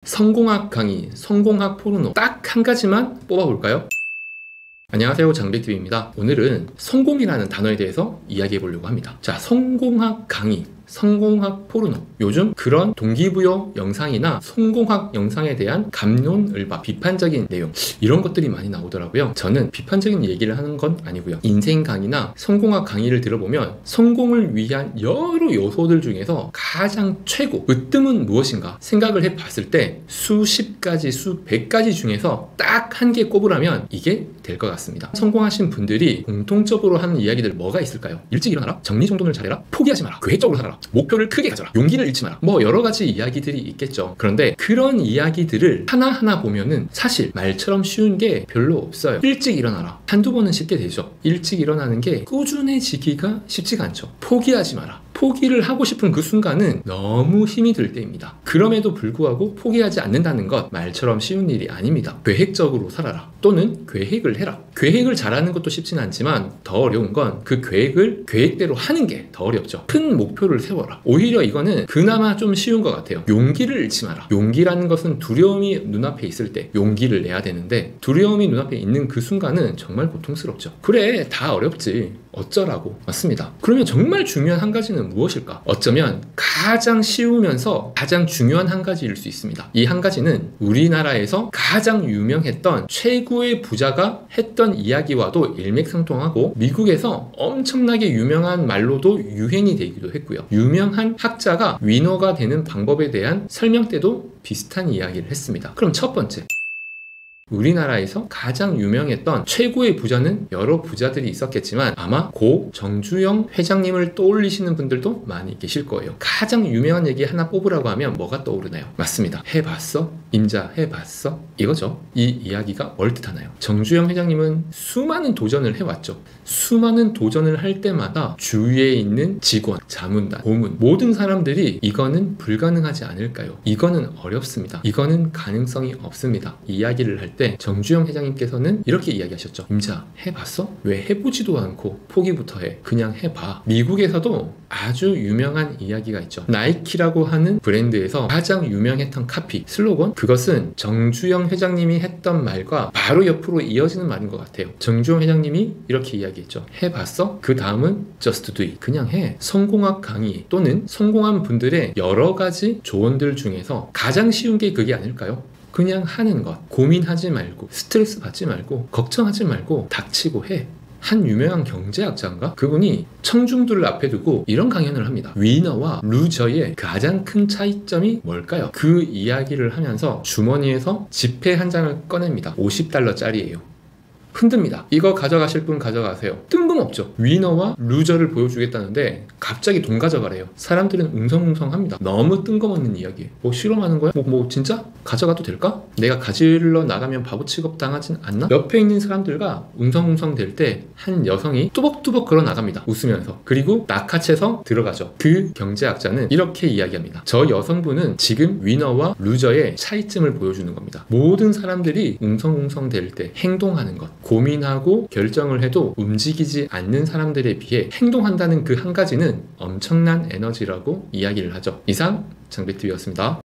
성공학 강의, 성공학 포르노 딱 한 가지만 뽑아볼까요? 안녕하세요, 장백TV입니다. 오늘은 성공이라는 단어에 대해서 이야기해 보려고 합니다. 자, 성공학 강의, 성공학 포르노. 요즘 그런 동기부여 영상이나 성공학 영상에 대한 갑론을박, 비판적인 내용, 이런 것들이 많이 나오더라고요. 저는 비판적인 얘기를 하는 건 아니고요. 인생 강의나 성공학 강의를 들어보면 성공을 위한 여러 요소들 중에서 가장 최고, 으뜸은 무엇인가 생각을 해봤을 때 수십 가지, 수백 가지 중에서 딱 한 개 꼽으라면 이게 될 것 같습니다. 성공하신 분들이 공통적으로 하는 이야기들 뭐가 있을까요? 일찍 일어나라, 정리정돈을 잘해라, 포기하지 마라, 계획적으로 살아라, 목표를 크게 가져라, 용기를 잃지 마라, 뭐 여러 가지 이야기들이 있겠죠. 그런데 그런 이야기들을 하나하나 보면은 사실 말처럼 쉬운 게 별로 없어요. 일찍 일어나라, 한두 번은 쉽게 되죠. 일찍 일어나는 게 꾸준해지기가 쉽지가 않죠. 포기하지 마라, 포기를 하고 싶은 그 순간은 너무 힘이 들 때입니다. 그럼에도 불구하고 포기하지 않는다는 것 말처럼 쉬운 일이 아닙니다. 계획적으로 살아라, 또는 계획을 해라. 계획을 잘하는 것도 쉽지는 않지만 더 어려운 건 그 계획을 계획대로 하는 게 더 어렵죠. 큰 목표를 세워라. 오히려 이거는 그나마 좀 쉬운 것 같아요. 용기를 잃지 마라. 용기라는 것은 두려움이 눈앞에 있을 때 용기를 내야 되는데, 두려움이 눈앞에 있는 그 순간은 정말 고통스럽죠. 그래, 다 어렵지, 어쩌라고. 맞습니다. 그러면 정말 중요한 한 가지는 무엇일까? 어쩌면 가장 쉬우면서 가장 중요한 한 가지일 수 있습니다. 이 한 가지는 우리나라에서 가장 유명했던 최고의 부자가 했던 이야기와도 일맥상통하고, 미국에서 엄청나게 유명한 말로도 유행이 되기도 했고요. 유명한 학자가 위너가 되는 방법에 대한 설명 때도 비슷한 이야기를 했습니다. 그럼 첫 번째, 우리나라에서 가장 유명했던 최고의 부자는 여러 부자들이 있었겠지만 아마 고 정주영 회장님을 떠올리시는 분들도 많이 계실 거예요. 가장 유명한 얘기 하나 뽑으라고 하면 뭐가 떠오르나요? 맞습니다. 해봤어? 임자 해봤어? 이거죠. 이 이야기가 뭘 뜻하나요? 정주영 회장님은 수많은 도전을 해왔죠. 수많은 도전을 할 때마다 주위에 있는 직원, 자문단, 고문, 모든 사람들이 이거는 불가능하지 않을까요? 이거는 어렵습니다. 이거는 가능성이 없습니다. 이 이야기를 할 때 정주영 회장님께서는 이렇게 이야기하셨죠. 임자 해봤어? 왜 해보지도 않고 포기부터 해? 그냥 해봐. 미국에서도 아주 유명한 이야기가 있죠. 나이키라고 하는 브랜드에서 가장 유명했던 카피, 슬로건, 그것은 정주영 회장님이 했던 말과 바로 옆으로 이어지는 말인 것 같아요. 정주영 회장님이 이렇게 이야기했죠. 해봤어? 그 다음은 just do it. 그냥 해. 성공학 강의 또는 성공한 분들의 여러 가지 조언들 중에서 가장 쉬운 게 그게 아닐까요? 그냥 하는 것. 고민하지 말고, 스트레스 받지 말고, 걱정하지 말고 닥치고 해. 한 유명한 경제학자인가? 그분이 청중들을 앞에 두고 이런 강연을 합니다. 위너와 루저의 가장 큰 차이점이 뭘까요? 그 이야기를 하면서 주머니에서 지폐 한 장을 꺼냅니다. $50짜리예요. 흔듭니다. 이거 가져가실 분 가져가세요. 뜬금없죠. 위너와 루저를 보여주겠다는데 갑자기 돈 가져가래요. 사람들은 웅성웅성합니다. 너무 뜬금없는 이야기. 뭐 실험하는 거야? 뭐 진짜? 가져가도 될까? 내가 가지러 나가면 바보 취급 당하진 않나? 옆에 있는 사람들과 웅성웅성 될 때 한 여성이 뚜벅뚜벅 걸어 나갑니다. 웃으면서. 그리고 낚아채서 들어가죠. 그 경제학자는 이렇게 이야기합니다. 저 여성분은 지금 위너와 루저의 차이점을 보여주는 겁니다. 모든 사람들이 웅성웅성 될 때 행동하는 것, 고민하고 결정을 해도 움직이지 않는 사람들에 비해 행동한다는 그 한 가지는 엄청난 에너지라고 이야기를 하죠. 이상 장백TV였습니다.